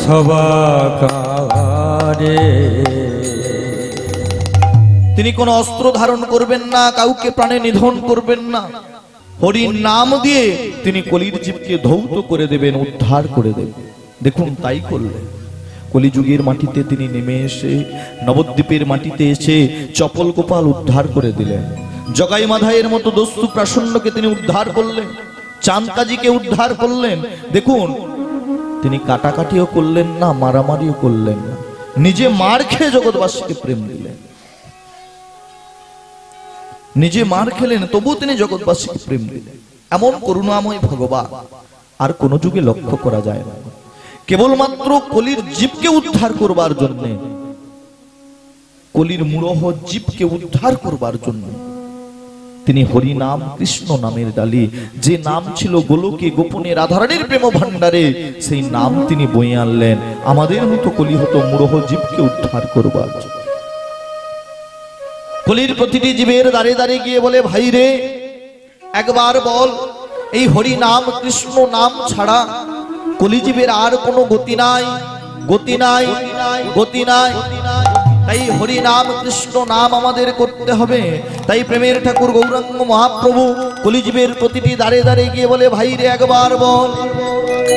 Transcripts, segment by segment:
সবাকারে। তিনি কোন অস্ত্র ধারণ করবেন না, কাউকে প্রাণে নিধন করবেন না, হরির নাম দিয়ে তিনি কলির জীবকে ধৌত করে দেবেন, উদ্ধার করে দেবেন। দেখুন তাই করলেন। কলিযুগের মাটিতে তিনি নেমে এসে, নবদ্বীপের মাটিতে এসে চপল গোপাল উদ্ধার করে দিলেন। জগাই মাধাইয়ের মতো দস্যু প্রাসন্নকে তিনি উদ্ধার করলেন, চাঁদ কাজীকে উদ্ধার করলেন। দেখুন তিনি কাটাকাটিও করলেন না, মারামারিও করলেন না, নিজে মার খেয়ে জগৎবাসীকে প্রেম দিলেন। নিজে মার খেলেন তবু তিনি জগৎবাসীকে প্রেম দিলেন। এমন করুণাময় ভগবান আর কোন যুগে লক্ষ্য করা যায় না। কেবলমাত্র কলির জীবকে উদ্ধার করবার জন্য, কলির মূঢ় জীবকে উদ্ধার করবার জন্য তিনি হরি নাম কৃষ্ণ নামের ডালি, যে নাম ছিল গোলকে গোপনে রাধারানীর প্রেম ভান্ডারে, সেই নাম তিনি বয়ে আনলেন আমাদের মতো কলিহত মূঢ় জীবকে উদ্ধার করবার জন্য। কলির প্রতিটি জীবের দ্বারে দ্বারে গিয়ে বলে, ভাই রে একবার বল, এই হরি নাম কৃষ্ণ নাম ছাড়া কলিজীবের আর কোনো গতি নাই, গতি নাই, গতি নাই। তাই হরি নাম কৃষ্ণ নাম আমাদের করতে হবে। তাই প্রেমের ঠাকুর গৌরাঙ্গ মহাপ্রভু কলিজীবের প্রতিটি দ্বারে দ্বারে গিয়ে বলে, ভাই রে একবার বল,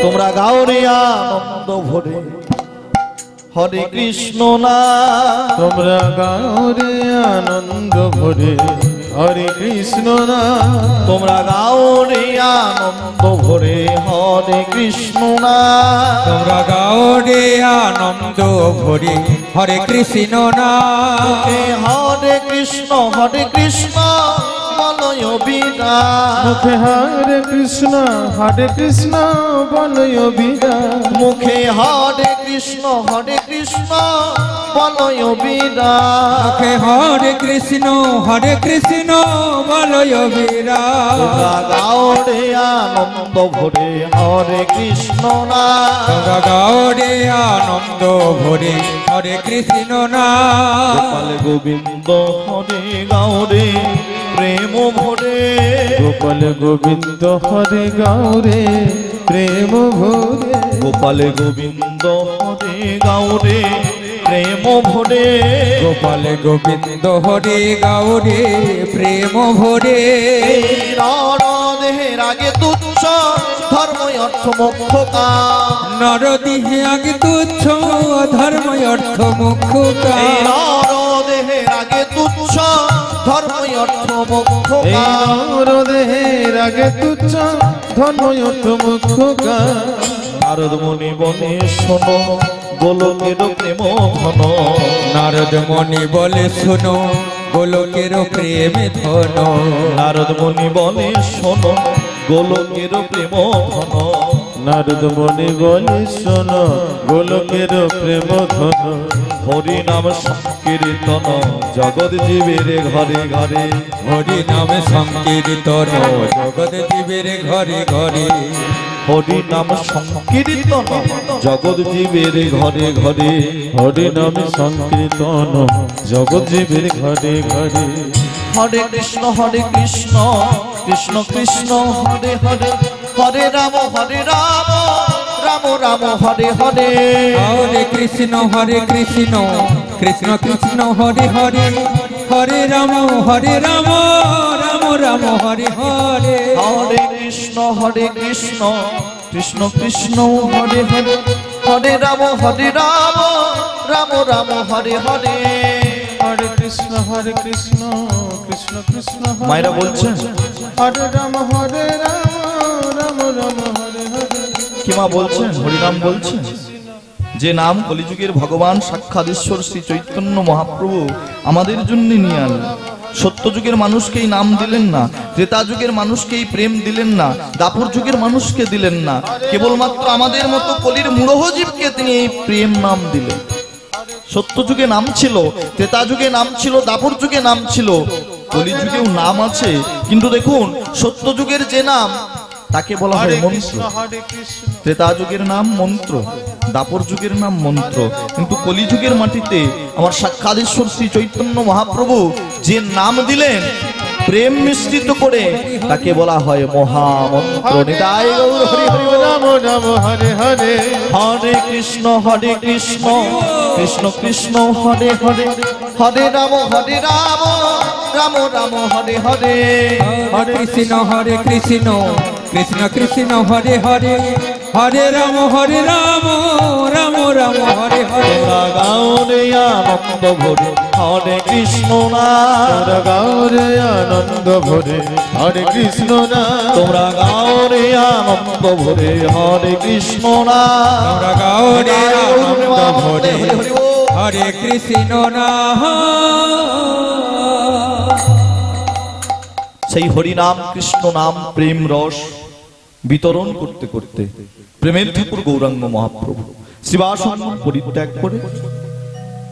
তোমরা গাও রে আনন্দ ভরে হরে কৃষ্ণ নাম, তোমরা গাও রে আনন্দ ভরে হরে কৃষ্ণ নাম, তোমরা গাও রে আনন্দ ভরে হরে কৃষ্ণ নাম, তোমরা গাও রে আনন্দ ভরে হরে কৃষ্ণ নাম, হরে কৃষ্ণ বলয় বিরাট, মুখে হরে কৃষ্ণ বলয় বিরাট, মুখে হরে কৃষ্ণ বলয় বিরাট, মুখে হরে কৃষ্ণ বলয় বিরাট, তোমরা গাও রে আনন্দ ভরে হরে কৃষ্ণ নাম, তোমরা গাও রে আনন্দ ভরে হরে কৃষ্ণ নাম, গোপাল গোবিন্দ হরে গাও রে প্রেম ভরে, গোপাল গোবিন্দ হরে গাও রে প্রেম ভরে, গোপাল গোবিন্দ হরে গাও রে প্রেম ভরে, গোপাল গোবিন্দ হরে গাও রে প্রেম ভরে, নর দেহের আগে তুচ্ছ ধর্ম অর্থ মোক্ষ কাম, নর দেহে আগে তুচ্ছ ধর্ম অর্থ মোক্ষ কাম, নর দেহের আগে তুচ্ছ ধর্ম অর্থ মোক্ষ কাম, নর দেহের আগে তুচ্ছ ধর্ম অর্থ মোক্ষ কাম। নারদ মুনি বনে শোনো গোলকের প্রেম ঘন, নারদ মুনি বলে শোনো গোলকের প্রেম ধন, নারদ মুনি বলে শোনো গোলকের প্রেম ঘন, নারদ মুনি বলে শোনো গোলকের প্রেম ধন, হরি নাম সংকীর্তন জগৎ জীবের ঘরে ঘরে, হরি নাম সংকীর্তন জগৎ জীবের ঘরে ঘরে, হরি নাম সংকীর্তন জগৎ জীবের ঘরে ঘরে, হরি নাম সংকীর্তন জগৎ জীবের ঘরে ঘরে, হরে কৃষ্ণ কৃষ্ণ কৃষ্ণ হরে হরে, হরে রাম রাম রাম হরে হরে, হরে কৃষ্ণ কৃষ্ণ কৃষ্ণ হরে হরে, হরে রাম রাম রাম হরে হরে, হরে কৃষ্ণ কৃষ্ণ কৃষ্ণ হরে হরে, হরে রাম রাম রাম হরে হরে, হরে কৃষ্ণ কৃষ্ণ কৃষ্ণ মায়েরা বলছেন হরে রাম রাম রাম হরে হরে, কি মা বলছেন? হরিনাম বলছেন। যে নাম কলিযুগের ভগবান সাক্ষাৎ ঈশ্বর শ্রী চৈতন্য মহাপ্রভু আমাদের জন্য নিয়ে আনলেন। সত্যযুগের মানুষকে এই নাম দিলেন না, ত্রেতা যুগের মানুষকে এই প্রেম দিলেন না, দাপর যুগের মানুষকে দিলেন না, কেবলমাত্র আমাদের মতো কলির মূঢ় জীবকে তিনি এই প্রেম নাম দিলেন। সত্যযুগে নাম ছিল, ত্রেতা যুগে নাম ছিল, দাপর যুগে নাম ছিল, কলিযুগেও নাম আছে। কিন্তু দেখুন সত্যযুগের যে নাম তাকে বলা হয় মন্ত্র, ত্রেতা যুগের নাম মন্ত্র, দাপর যুগের নাম মন্ত্র। কিন্তু কলিযুগের মাটিতে আমার সাক্ষাৎ ঈশ্বর শ্রী চৈতন্য মহাপ্রভু যে নাম দিলেন প্রেম মিশ্রিত করে তাকে বলা হয় মহামন্ত্র। নিতাই গৌর হরি হরি বল। রাম রাম হরে হরে হরে কৃষ্ণ কৃষ্ণ কৃষ্ণ হরে হরে, হরে রাম রাম রাম হরে হরে। হরে কৃষ্ণ কৃষ্ণ কৃষ্ণ হরে হরে, হরে রাম রাম রাম হরে হরে। তোমরা গাও রে আনন্দ ভরে হরে কৃষ্ণ নাম, তোমরা গাও রে আনন্দ ভরে হরে কৃষ্ণ নাম, তোমরা গাও রে আনন্দ ভরে হরে কৃষ্ণ নাম। তোমরা গাও রে আনন্দ ভরে হরি হরি বল। হরে কৃষ্ণ নাম। সেই হরিনাম কৃষ্ণ নাম প্রেম রস বিতরণ করতে করতে প্রেমের ঠাকুর গৌরাঙ্গ মহাপ্রভু শিবাসন পরিত্যাগ করে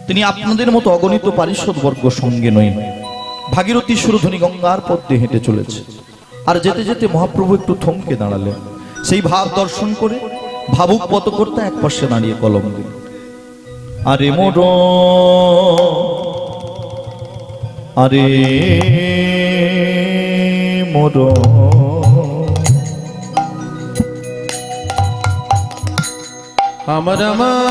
তিনি আপনাদের মতো অগণিত পারিষদ বর্গ সঙ্গে নয়, ভাগীরথী সুরধনী গঙ্গার পথে হেঁটে চলেছে। আর যেতে যেতে মহাপ্রভু একটু থমকে দাঁড়ালেন। সেই ভাব দর্শন করে ভাবুক পথকর্তা এক পাশে দাঁড়িয়ে কলম দিল, আরে মোর আরে মোর আমার আমার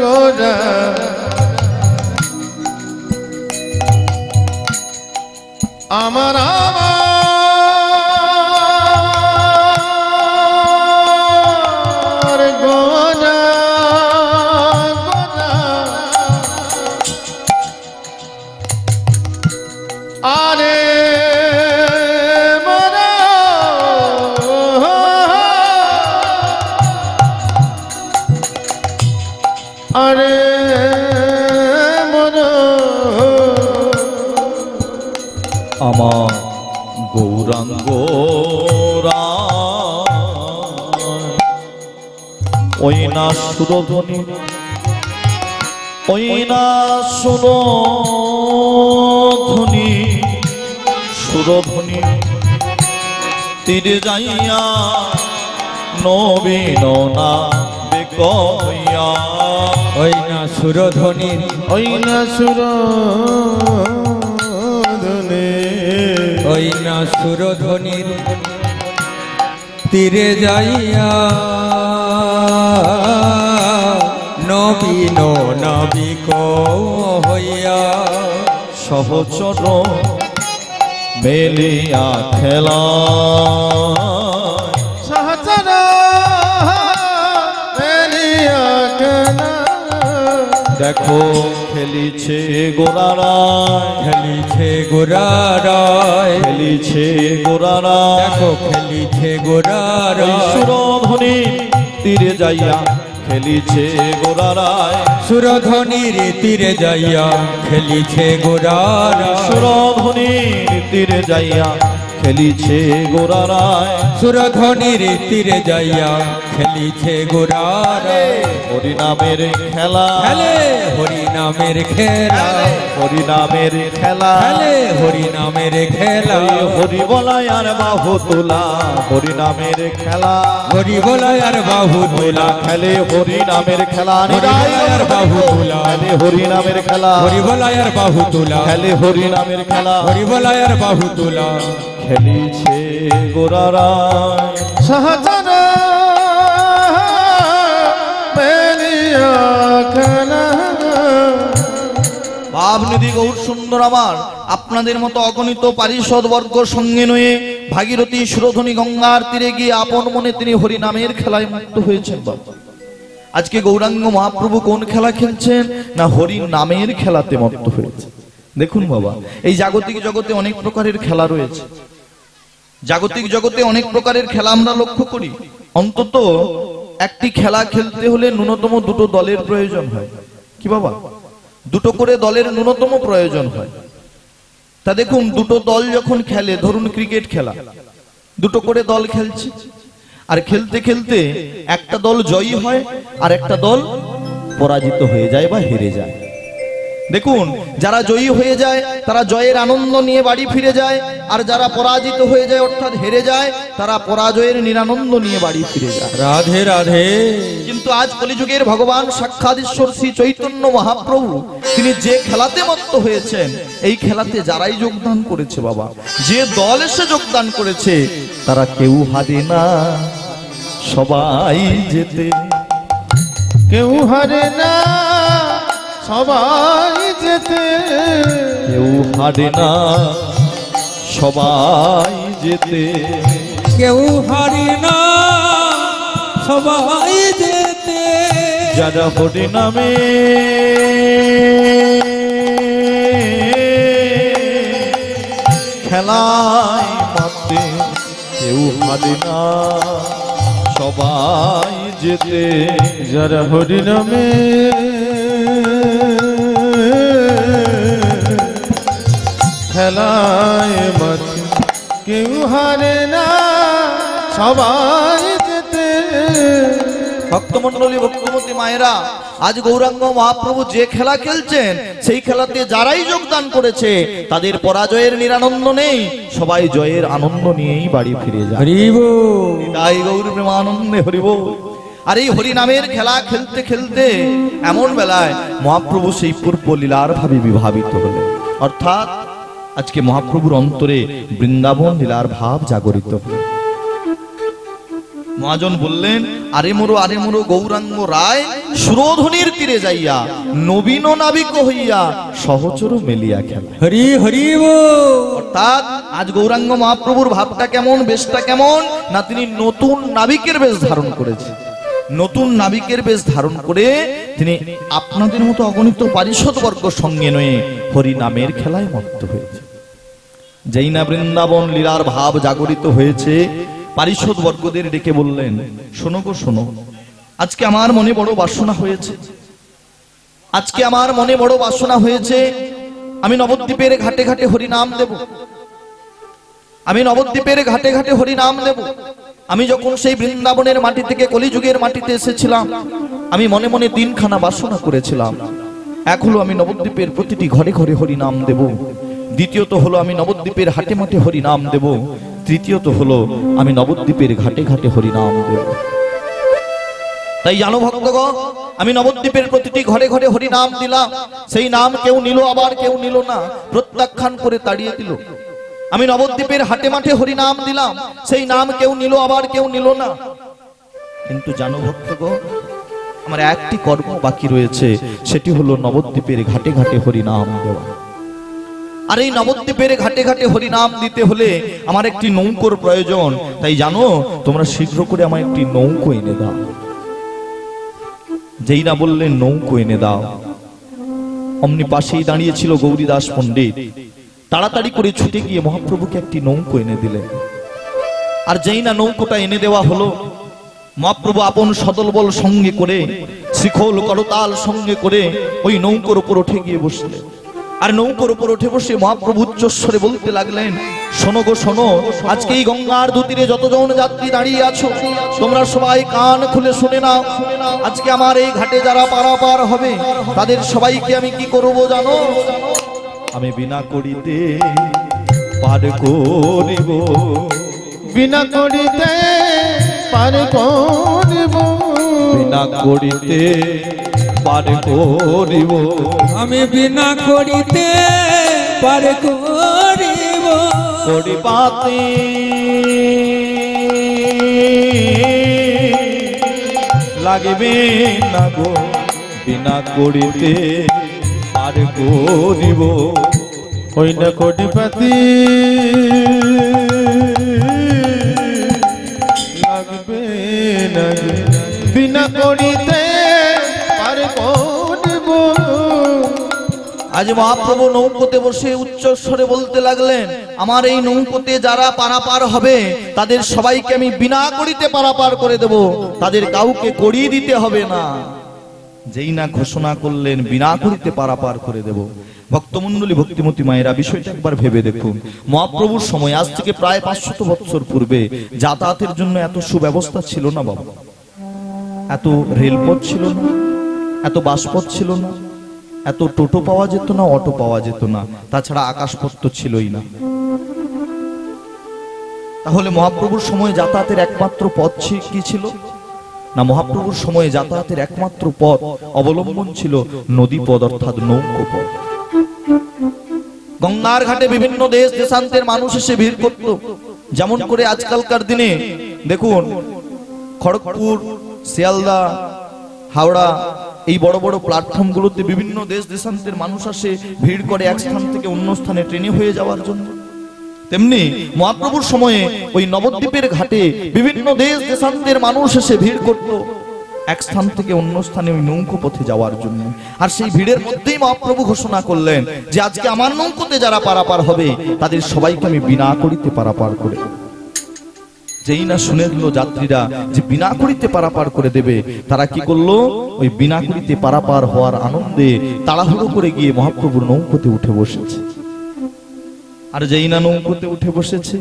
গোরা আমার গোরা আরে আরে আমার গৌরাঙ্গ ওই না সুরধ্বনি, ওই না সুরধ্বনি, সুরধ্বনি তীরে যাইয়া নবীন না বেকইয়া। ওই না সুরধ্বনির, ওই না সুরধ্বনি, ওই না সুরধ্বনির তীরে যাইয়া নবীন নাবিক হইয়া সহচর মেলিয়া খেলা সহচর মেলিয়া খেলা। দেখো খেলিছে গোরারায়, খেলিছে গোরারায়, খেলিছে গোরারায়। দেখো খেলিছে গোরারায়, সুরধ্বনি তীরে যাইয়া খেলিছে গোরারায়, সুরধ্বনির তীরে যাইয়া খেলিছে গোরারায়, সুরধ্বনির তীরে যাইয়া খেলিছে গোরারায়। সুরধ্বনির তীরে যাইয়া খেলিছে গোরারায়। হরিনামের খেলা, খেলে হরিনামের খেলা, হরিনামের খেলা, খেলে হরিনামের খেলা। ওই হরি বলায় আর বাহু তোলা, হরিনামের খেলা, হরি বলায় আর বাহু তোলা, খেলে হরিনামের খেলা। হরি বলায় আর বাহু তোলা, খেলে হরিনামের খেলা, হরি বলায় আর বাহু তোলা, খেলে হরিনামের খেলা। হরি বলায় আর বাহু তোলা। খেলিছে গোরারায়, সহচর মেলিয়া খেলা। ভাবনিধি গৌর সুন্দর আমার আপনাদের মতো অগণিত পারিষদ বর্গ সঙ্গে নয়ে ভাগীরথী সুরধনী গঙ্গার তীরে গিয়ে আপন মনে তিনি হরিনামের খেলায় মুক্ত হয়েছেন। বাবা আজকে গৌরাঙ্গ মহাপ্রভু কোন খেলা খেলছেন না হরি নামের খেলাতে মত্ত হয়েছে। দেখুন বাবা এই জাগতিক জগতে অনেক প্রকারের খেলা রয়েছে, জাগতিক জগতে অনেক প্রকারের খেলা আমরা লক্ষ্য করি। অন্তত একটি খেলা খেলতে হলে ন্যূনতম দুটো দলের প্রয়োজন হয়। কি বাবা দুটো করে দলের ন্যূনতম প্রয়োজন হয়। তা দেখুন দুটো দল যখন খেলে, ধরুন ক্রিকেট খেলা, দুটো করে দল খেলছে, আর খেলতে খেলতে একটা দল জয়ী হয় আর একটা দল পরাজিত হয়ে যায় বা হেরে যায়। দেখুন, যারা জয়ী হয়ে যায় তারা জয়ের আনন্দ নিয়ে বাড়ি ফিরে যায়, আর যারা পরাজিত হয়ে যায় অর্থাৎ হেরে যায় তারা পরাজয়ের নিরানন্দ নিয়ে বাড়ি ফিরে যায়। রাধে রাধে। কিন্তু আজ কলিযুগের ভগবান সাক্ষাৎ ঈশ্বর শ্রী চৈতন্য মহাপ্রভু তিনি যে খেলাতে মত্ত হয়েছেন, এই খেলাতে যারাই যোগদান করেছে বাবা, যে দল এসে যোগদান করেছে তারা কেউ হারে না, সবাই জেতে। কেউ হারে না, সবাই যেতে। কেউ হারে না, সবাই জেতে। কেউ হারে না, সবাই যেতে। যারা হরি নামে খেলায় মাতে, কেউ হারে না, সবাই যেতে। যারা হরি নামে খেলায় মাতে, কেউ হারে না, সবাই যেতে। ভক্তমন্ডলী, ভক্তমতী মায়েরা, আজ গৌরাঙ্গ মহাপ্রভু যে খেলা খেলছেন সেই খেলাতে যারাই যোগদান করেছে তাদের পরাজয়ের নিরানন্দ নেই, সবাই জয়ের আনন্দ নিয়েই বাড়ি ফিরে যায়। হরিব তাই গৌর প্রেমানন্দে হরিব। আর এই হরি নামের খেলা খেলতে খেলতে এমন বেলায় মহাপ্রভু সেই পূর্ব লীলার ভাবে বিভাবিত হলেন, অর্থাৎ আজকে মহাপ্রভুর অন্তরে বৃন্দাবন লীলার ভাব জাগরিত হল। মহাজন বললেন, আরে মোরো গৌরাঙ্গ রায়, সুরধনির তীরে যাইয়া নবীন নাবিক হইয়া সহচর মেলিয়া খেলা। হরি হরিব। অর্থাৎ আজ গৌরাঙ্গ মহাপ্রভুর ভাবটা কেমন, বেশটা কেমন না, তিনি নতুন নাবিকের বেশ ধারণ করেছে। নতুন নাবিকের বেশ ধারণ করে তিনি আপনাদের মতো অগণিত পারিষদ বর্গ সঙ্গে নয়ে হরি নামের খেলায় মত্ত হয়েছে। যেই না বৃন্দাবন লীলার ভাব জাগরিত হয়েছে, পারিষদ বর্গদের ডেকে বললেন, শোনো গো শোনো, আজকে আমার মনে বড় বাসনা হয়েছে, আজকে আমার মনে বড় বাসনা হয়েছে, আমি নবদ্বীপের ঘাটে ঘাটে হরি নাম দেব, আমি নবদ্বীপের ঘাটে ঘাটে হরি নাম দেব। আমি যখন সেই বৃন্দাবনের মাটি থেকে কলিযুগের মাটিতে এসেছিলাম, আমি মনে মনে দিনখানা বাসনা করেছিলাম, এক হলো আমি নবদ্বীপের প্রতিটি ঘরে ঘরে হরি নাম দেব, দ্বিতীয়ত হলো আমি নবদ্বীপের হাটে মাঠে হরি নাম দেব, তৃতীয়ত হলো আমি নবদ্বীপের ঘাটে ঘাটে হরি নাম দেব। তাই জানো ভক্তগণ, আমি নবদ্বীপের প্রতিটি ঘরে ঘরে হরি নাম দিলাম, সেই নাম কেউ নিল আবার কেউ নিল না, প্রত্যাখ্যান করে তাড়িয়ে দিল। আমি নবদ্বীপের হাটে মাঠে হরি নাম দিলাম, সেই নাম কেউ নিল আবার কেউ নিল না। কিন্তু জানো ভক্তগণ, আমার একটি কর্ম বাকি রয়েছে, সেটি হলো নবদ্বীপের ঘাটে ঘাটে হরি নাম দেওয়া। আর এই নবদ্বীপের ঘাটে ঘাটে হরি নাম দিতে হলে আমার একটি নৌকোর প্রয়োজন। তাই জানো, তোমরা শীঘ্র করে আমার একটি নৌকো এনে দাও। যেই না বললেন নৌকো এনে দাও, অমনি পাশেই দাঁড়িয়ে ছিল গৌরীদাস পণ্ডিত, তাড়াতাড়ি করে ছুটে গিয়ে মহাপ্রভুকে একটি নৌকো এনে দিলেন। আর যেই না নৌকোটা এনে দেওয়া হলো, মহাপ্রভু আপন সদলবল সঙ্গে করে, শিখল করতাল সঙ্গে করে ওই নৌকোর উপর উঠে গিয়ে বসলেন। আর নৌকোর উপর উঠে বসে মহাপ্রভু উচ্চস্বরে বলতে লাগলেন, শোনো গো শোনো, আজকে এই গঙ্গার দুতীরে যতজন যাত্রী দাঁড়িয়ে আছো, তোমরা সবাই কান খুলে শুনে নাও। আজকে আমার এই ঘাটে যারা পারাপার হবে তাদের সবাইকে আমি কি করব জানো? আমি বিনা করিতে পার করিব, বিনা করিতে পার করিব, বিনা করিতে পার করিব, আমি বিনা করিতে পার করিব। করিবাতে লাগবে না গো, বিনা করিতে পার করিব। ওই না কোটিপতি লাগবে না গো, বিনা করিতে পার করিব। আজ মহাপ্রভু নৌকোতে বসে উচ্চস্বরে বলতে লাগলেন, আমার এই নৌকোতে যারা পারাপার হবে তাদের সবাইকে আমি বিনা করিতে পারাপার করে দেব, তাদের কাউকে করিয়ে দিতে হবে না। যেই না ঘোষণা করলেন বিনা করিতে পারাপার করে দেব, ভক্তমণ্ডলী, ভক্তিমতী মায়েরা, বিষয়টা একবার ভেবে দেখুন। মহাপ্রভুর সময় আজ থেকে প্রায় 500 বছর পূর্বে যাতায়াতের জন্য এত সুব্যবস্থা ছিল না বাবা। এত রেলপথ ছিল না, এত বাসপথ ছিল না, এত টোটো পাওয়া যেত না, অটো পাওয়া যেত না, তাছাড়া আকাশপথ তো ছিলই না। তাহলে মহাপ্রভুর সময় যাতায়াতের একমাত্র পথ কি ছিল না? মহাপ্রভুর সময়ে যাতায়াতের একমাত্র পথ অবলম্বন ছিল নদী পথ, অর্থাৎ নৌকো পথ। গঙ্গার ঘাটে বিভিন্ন দেশ দেশান্তের মানুষ এসে ভিড় করত। যেমন করে আজকালকার দিনে দেখুন, খড়গপুর, শিয়ালদা, হাওড়া, এই বড় বড় প্ল্যাটফর্ম গুলোতে বিভিন্ন দেশ দেশান্তের মানুষ আসে ভিড় করে এক স্থান থেকে অন্য স্থানে ট্রেনে হয়ে যাওয়ার জন্য। তেমনি মহাপ্রভুর সময়ে ওই নবদ্বীপের ঘাটে বিভিন্ন দেশ দেশান্তের মানুষ এসে ভিড় করত এক স্থান থেকে অন্য স্থানে ওই নৌকো পথে যাওয়ার জন্য। আর সেই ভিড়ের মধ্যেই মহাপ্রভু ঘোষণা করলেন যে আজকে আমার নৌকোতে যারা পারাপার হবে তাদের সবাইকে আমি বিনা করিতে পারাপার করে। যেই না শুনে দিল যাত্রীরা যে বিনা করিতে পারাপার করে দেবে, তারা কি করলো? ওই বিনা করিতে পারাপার হওয়ার আনন্দে তাড়াহুড়ো করে গিয়ে মহাপ্রভুর নৌকোতে উঠে বসেছে। আর যেই না নৌকোতে উঠে বসেছে,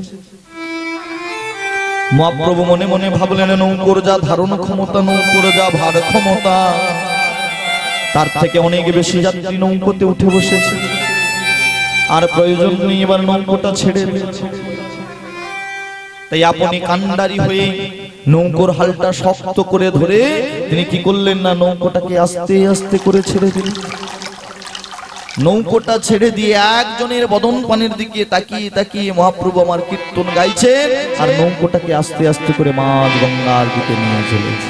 মহাপ্রভু মনে মনে ভাবলেন নৌকোর যা ধারণ ক্ষমতা, নৌকোর যা ভার ক্ষমতা, তার থেকে অনেক বেশি যাত্রী নৌকোতে উঠে বসেছে। আর প্রয়োজন নেই এবার নৌকোটা ছেড়ে দিয়েছে। তাই আপনি কান্ডারি হয়ে নৌকোর হালটা শক্ত করে ধরে তিনি কি করলেন না, নৌকোটাকে আস্তে আস্তে করে ছেড়ে দিলেন। নৌকোটা ছেড়ে দিয়ে একজনের বদন পানের দিকে তাকিয়ে তাকিয়ে মহাপ্রভু আমার কীর্তন গাইছেন, আর নৌকোটাকে আস্তে আস্তে করে মাঝ গঙ্গার দিকে নিয়ে চলেছে।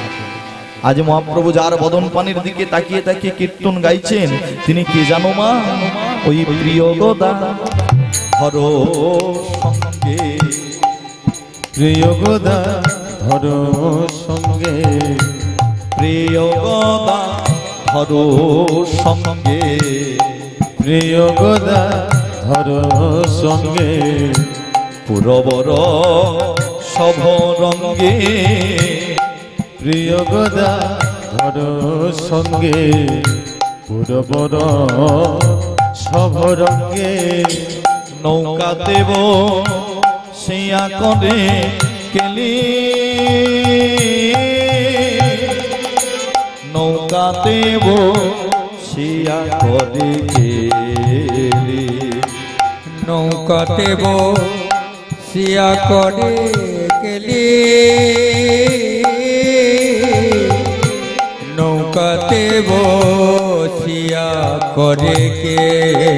আজ মহাপ্রভু যার বদন পানের দিকে তাকিয়ে তাকিয়ে কীর্তন গাইছেন, তিনি কে জানো মা? ওই প্রিয় গদাধর সঙ্গে, প্রিয় গদাধর সঙ্গে, প্রিয় গদাধর সঙ্গে, প্রিয় গদাধর সঙ্গে, পুরবর সভরঙ্গে, প্রিয় গদাধর সঙ্গে, পুরবর সভরঙ্গে, নৌকাতে বসিয়া করে কেলি, নৌকাতে বসিয়া করে কেলি, নৌকাতে বসিয়া করে কেলি, নৌকাতে বসিয়া করে কেলি।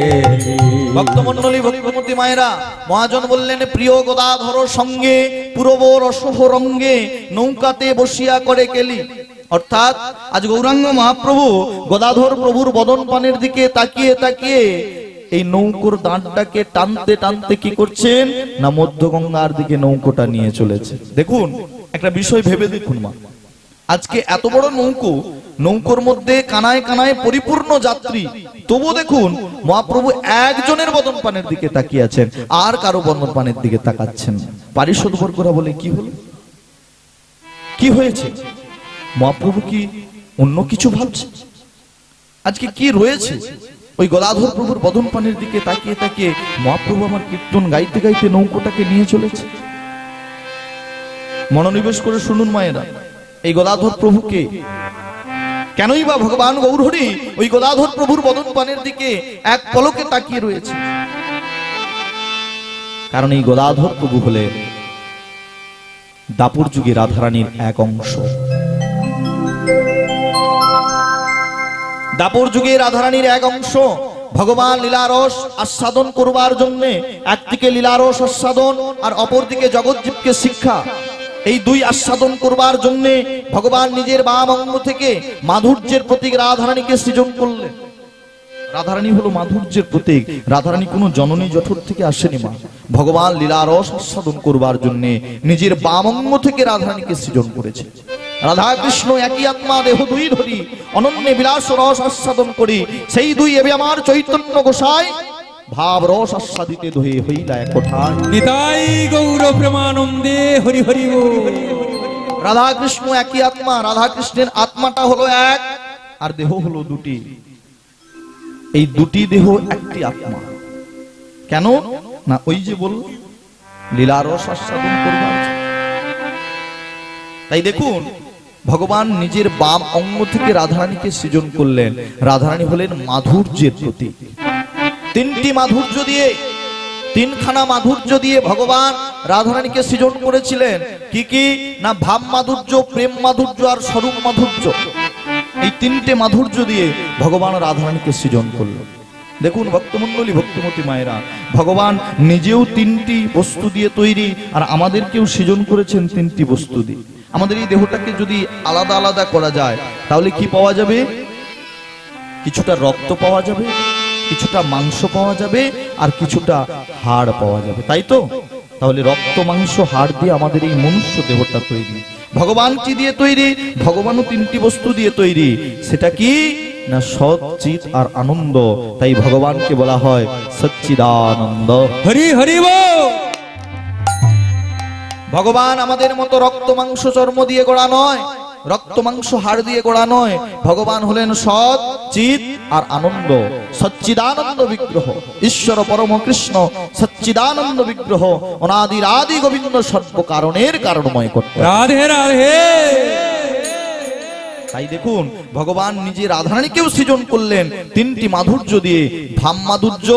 ভক্তমণ্ডলী, ভক্তিমতী মায়েরা, মহাজন বললেন প্রিয় গদাধর সঙ্গে, পূরব রসহ রঙ্গে, নৌকাতে বসিয়া করে কেলি। অর্থাৎ আজ গৌরাঙ্গ মহাপ্রভু গদাধর প্রভুর বদন পানের দিকে তাকিয়ে তাকিয়ে এই নৌকোর দাঁড়টাকে টানতে টানতে কি করছেন না, মধ্য গঙ্গার দিকে নৌকোটা নিয়ে চলেছে। দেখুন একটা বিষয় ভেবে দেখুন মা, আজকে এত বড় নৌকো, নৌকোর মধ্যে কানায় কানায় পরিপূর্ণ যাত্রী, তবু দেখুন মহাপ্রভু একজনের বদন পানের দিকে তাকিয়ে আছেন, আর কারো বদন পানের দিকে তাকাচ্ছেন। পারিষদ বর্গরা বলে কি হলো, কি হয়েছে? মহাপ্রভু কি অন্য কিছু ভাবছে? আজকে কি রয়েছে? ওই গদাধর প্রভুর বদন পানের দিকে তাকিয়ে তাকিয়ে মহাপ্রভু আমার কীর্তন গাইতে গাইতে নৌকোটাকে নিয়ে চলেছে। মনোনিবেশ করে শুনুন মায়েরা, এই গদাধর প্রভুকে কেনই বা ভগবান গৌরহরি ওই গদাধর প্রভুর বদন পানের দিকে এক পলকে তাকিয়ে রয়েছে? কারণ এই গদাধর প্রভু হলে দাপর যুগে রাধারানীর এক অংশ। দাপর যুগে রাধারানীর এক অংশ ভগবান লীলারস আস্বাদন করবার জন্য একদিকে লীলারস আস্বাদন আর অপরদিকে জগৎজীবকে শিক্ষা, এই দুই আস্বাদন করবার জন্য ভগবান নিজের বাম অঙ্গ থেকে মাধুর্যের প্রতীক রাধারানীকে সৃজন করলেন। রাধারানী হলো মাধুর্যের প্রতীক। রাধারানী কোনো জননী জঠর থেকে আসেনি মা, ভগবান লীলারস আস্বাদন করবার জন্য নিজের বাম অঙ্গ থেকে রাধারানীকে সৃজন করেছে। রাধা কৃষ্ণ একই আত্মা, দেহ দুই ধরি, অনন্যে বিলাস রস আস্বাদন করি, সেই দুই এবে আমার চৈতন্য গোসাই ভাব রস আস্বাদিতে দহে হইলা এক কোঠায়। নিতাই গৌর প্রেমানন্দে হরি হরি বল। রাধা কৃষ্ণ একই আত্মা, রাধা কৃষ্ণের আত্মাটা হলো এক আর দেহ হলো দুটি। এই দুটি দেহ একটি আত্মা। কেন না ওই যে বল লীলারস আস্বাদন করবার। তাই দেখুন ভগবান নিজের বাম অঙ্গ থেকে রাধারানীকে সৃজন করলেন। রাধারানী হলেন মাধুর্যের প্রতীক। তিনটি মাধুর্য দিয়ে, তিনখানা মাধুর্য দিয়ে ভগবান রাধারানীকে সৃজন করেছিলেন। কি কি না ভাব মাধুর্য, প্রেম মাধুর্য আর স্বরূপ মাধুর্য। এই তিনটে মাধুর্য দিয়ে ভগবান রাধারানীকে সৃজন করলেন। দেখুন ভক্তমণ্ডলী, ভক্তিমতী মায়েরা, ভগবান নিজেও তিনটি বস্তু দিয়ে তৈরি, আর আমাদেরকেও সৃজন করেছেন তিনটি বস্তু দিয়ে। আমাদের এই দেহটাকে যদি আলাদা আলাদা করা যায় তাহলে কি পাওয়া যাবে? কিছুটা রক্ত পাওয়া যাবে, কিছুটা মাংস পাওয়া যাবে, আর কিছুটা হাড় পাওয়া যাবে, তাই তো? তাহলে রক্ত মাংস হাড় দিয়ে আমাদের এই মনুষ্য দেহটা তৈরি। ভগবান কি দিয়ে তৈরি? ভগবানও তিনটি বস্তু দিয়ে তৈরি। সেটা কি না সৎ, চিৎ আর আনন্দ। তাই ভগবানকে বলা হয় সচ্চিদানন্দ। হরি হরি বল। ভগবান আমাদের মতো রক্ত মাংস চর্ম দিয়ে গড়া নয়, রক্ত মাংস হাড় দিয়ে গড়া নয়। ভগবান হলেন সৎ, চিৎ আর আনন্দ, সচ্চিদানন্দ বিগ্রহ। ঈশ্বর পরম কৃষ্ণ সচ্চিদানন্দ বিগ্রহ, অনাদির আদি গোবিন্দ সর্ব কারণের কারণময় কর্তা। রাধে রাধে। তাই দেখুন ভগবান নিজে রাধারানীকেও সৃজন করলেন তিনটি মাধুর্য দিয়ে, ভাব মাধুর্য,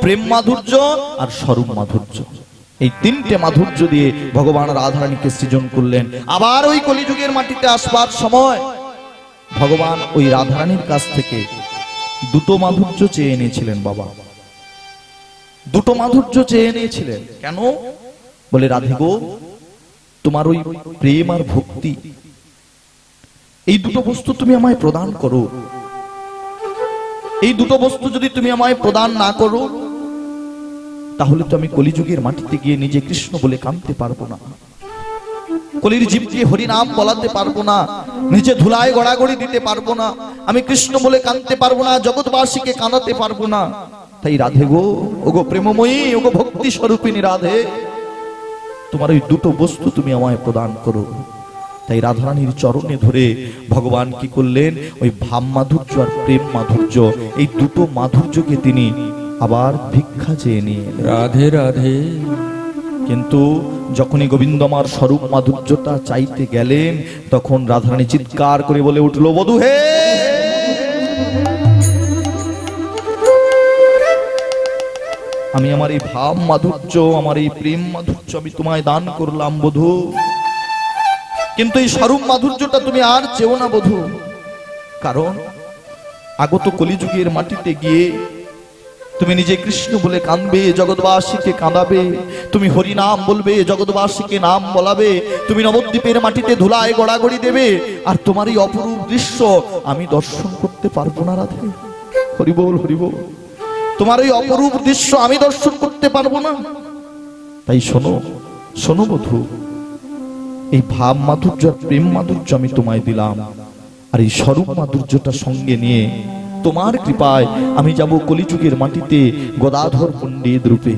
প্রেম মাধুর্য আর স্বরূপ মাধুর্য। এই তিনটে মাধুর্য দিয়ে ভগবান রাধারানীকে সৃজন করলেন। আবার ওই কলিযুগের মাটিতে আসবার সময় ভগবান ওই রাধারানীর কাছ থেকে দুটো মাধুর্য চেয়ে এনেছিলেন। বাবা দুটো মাধুর্য চেয়ে এনেছিলেন। কেন? বলে রাধে গো, তোমার ওই প্রেম আর ভক্তি, এই দুটো বস্তু তুমি আমায় প্রদান করো। এই দুটো বস্তু যদি তুমি আমায় প্রদান না করো তাহলে তো আমি কলিযুগের মাটিতে গিয়ে নিজে কৃষ্ণ বলে কাঁদতে পারবো না, কলির জীবকে হরি নাম বলাতে পারবো না, নিজে ধুলায় গড়াগড়ি দিতে পারবো না, আমি কৃষ্ণ বলে কাঁদতে পারবো না, জগৎবাসীকে কাঁদাতে পারবো না। তাই রাধে গো, ওগো প্রেমময়ী, ওগো ভক্তি স্বরূপিণী রাধে, তোমার ওই দুটো বস্তু তুমি আমায় প্রদান করো। তাই রাধারানীর চরণে ধরে ভগবান কি করলেন? ওই ভাব মাধুর্য আর প্রেম মাধুর্য, এই দুটো মাধুর্যকে তিনি আবার ভিক্ষা চেয়ে নিয়ে এলেন। রাধে রাধে। কিন্তু যখনই গোবিন্দ আমার স্বরূপ মাধুর্যটা চাইতে গেলেন তখন রাধারানী চিৎকার করে বলে উঠল, বধূ হে, আমি আমার এই ভাব মাধুর্য, আমার এই প্রেম মাধুর্য আমি তোমায় দান করলাম বধূ, কিন্তু এই স্বরূপ মাধুর্যটা তুমি আর চেও না বধূ। কারণ আগত কলিযুগের মাটিতে গিয়ে তুমি নিজে কৃষ্ণ বলে কাঁদবে, জগৎবাসীকে কাঁদাবে, তুমি হরি নাম বলবে, জগৎবাসীকে নাম বলাবে, তুমি নবদ্বীপের মাটিতে ধুলায় গড়াগড়ি দেবে, আর তোমার এই অপরূপ দৃশ্য আমি দর্শন করতে পারবো না রাধে। হরি বল, হরি বল। তোমার এই অপরূপ দৃশ্য আমি দর্শন করতে পারবো না। তাই শোনো, শোনো বধূ, এই ভাব মাধুর্য আর প্রেম মাধুর্য আমি তোমায় দিলাম, আর এই স্বরূপ মাধুর্যটা সঙ্গে নিয়ে তোমার কৃপায় আমি যাব কলিযুগের মাটিতে গদাধর পণ্ডিত রূপে।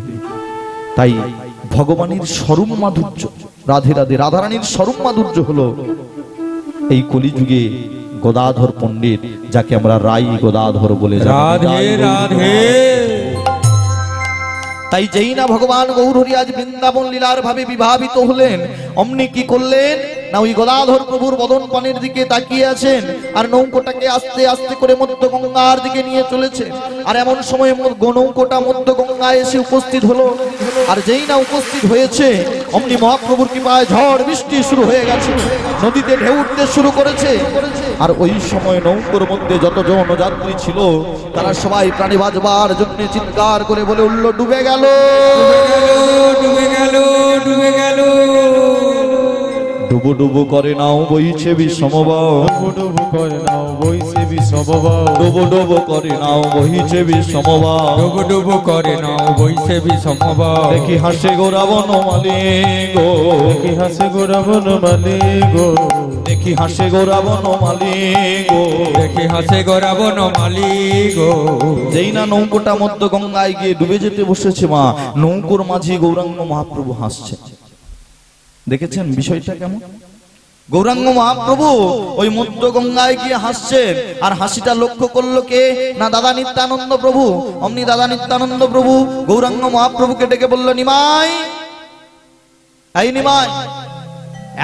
তাই ভগবানের স্বরূপ মাধুর্য, রাধে রাধে, রাধারানীর স্বরূপ মাধুর্য হলো এই কলিযুগে গদাধর পণ্ডিত, যাকে আমরা রাই গদাধর বলে জানি। রাধে রাধে। তাই যেই না ভগবান গৌরহরি আজ বৃন্দাবন লীলার ভাবে বিভাবিত হলেন, অমনি কি করলেন না ওই গদাধর প্রভুর বদন পানের দিকে তাকিয়ে আছেন, আর নৌকোটাকে আস্তে আস্তে করে মধ্য গঙ্গার দিকে নিয়ে চলেছে। আর এমন সময় নৌকোটা মধ্য গঙ্গায় এসে উপস্থিত হলো। আর যেই না উপস্থিত হয়েছে অমনি মহাপ্রভুর কৃপায় ঝড় বৃষ্টি শুরু হয়ে গেছে, নদীতে ঢেউ উঠতে শুরু করেছে। আর ওই সময় নৌকোর মধ্যে যতজন যাত্রী ছিল তারা সবাই প্রাণী বাঁচবার জন্য চিৎকার করে বলে উঠল, ডুবে গেল, ডুবে গেল, ডুবে গেল। ডুবো ডুবো করে নাও বইছে বিষমবাও, ডুবো ডুবো করে নাও বইছে বিষমবাও, ডুবো ডুবো করে নাও বইছে বিষমবাও, ডুবো ডুবো করে নাও বইছে বিষমবাও। দেখি হাসে গোরাবন মালি গো, দেখি হাসে গোরাবন মালি গো, দেখি হাসে গোরাবন মালি গো, দেখি হাসে গোরাবন মালি গো। যেই না নৌকোটা মধ্য গঙ্গায় গিয়ে ডুবে যেতে বসেছে মা, নৌকোর মাঝি গৌরাঙ্গ মহাপ্রভু হাসছে। দেখেছেন বিষয়টা কেমন? গৌরাঙ্গ মহাপ্রভু ওই মধ্য গঙ্গায় গিয়ে হাসছেন, আর হাসিটা লক্ষ্য করলো কে না দাদা নিত্যানন্দ প্রভু। অমনি দাদা নিত্যানন্দ প্রভু গৌরাঙ্গ মহাপ্রভুকে ডেকে বলল, নিমাই, এই নিমাই,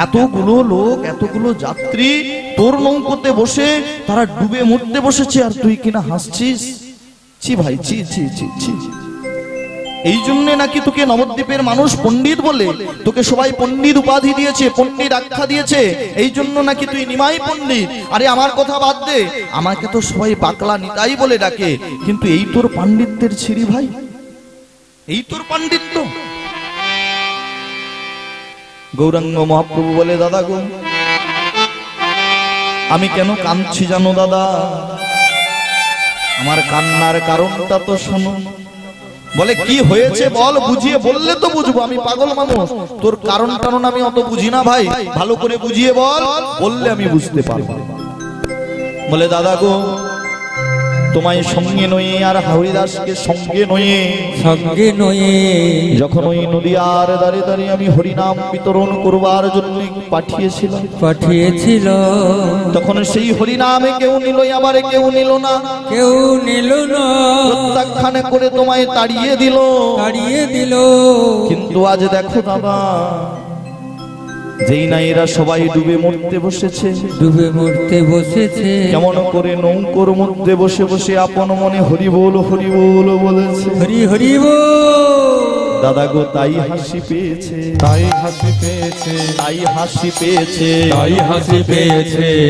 এতগুলো লোক, এতগুলো যাত্রী তোর নৌকোতে বসে তারা ডুবে মরতে বসেছে, আর তুই কিনা হাসছিস? ছি ভাই, ছি ছি ছি ছি। এই জন্য নাকি তোকে নবদ্বীপের মানুষ পণ্ডিত বলে, তোকে সবাই পণ্ডিত উপাধি দিয়েছে, পণ্ডিত আখ্যা দিয়েছে, এই জন্য নাকি তুই নিমাই পণ্ডিত। আরে আমার কথা বাদ দে, আমাকে তো সবাই বাকলা নিতাই বলে ডাকে, কিন্তু এই তোর পাণ্ডিত্যের ছিরি ভাই, এই তোর পাণ্ডিত্য। গৌরাঙ্গ মহাপ্রভু বলে, দাদা গো, আমি কেন কাঁদছি জানো দাদা? আমার কান্নার কারণটা তো শোনো। বলে, কি হয়েছে বল, বুঝিয়ে বললে তো বুঝবো, আমি পাগল মানুষ, তোর কারণ টারণ আমি অত বুঝি না ভাই, ভালো করে বুঝিয়ে বল, বললে আমি বুঝতে পারবো। বলে, দাদা গো, তোমায় সঙ্গে নয়ে আর হরিদাসকে সঙ্গে নয়ে যখন ওই নদীয়ার দাঁড়ে দাঁড়িয়ে আমি হরিনাম বিতরণ করবার জন্য পাঠিয়েছিল, তখন সেই হরিনামে কেউ নিল, আবার কেউ নিল না, প্রত্যাখ্যানে করে তোমায় তাড়িয়ে দিল। কিন্তু আজ দেখো দাদা, যেই না এরা সবাই ডুবে মরতে বসেছে, কেমন করে নৌকোর মধ্যে বসে বসে আপন মনে হরি বল বলেছে, হরি বল। দাদা গো, তাই হাসি পেয়েছে,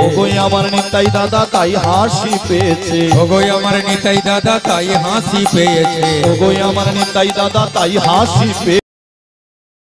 ওগোই আমার নিতাই দাদা, তাই হাসি পেয়েছে, ওগোই আমার নিতাই দাদা, তাই হাসি পেয়েছে।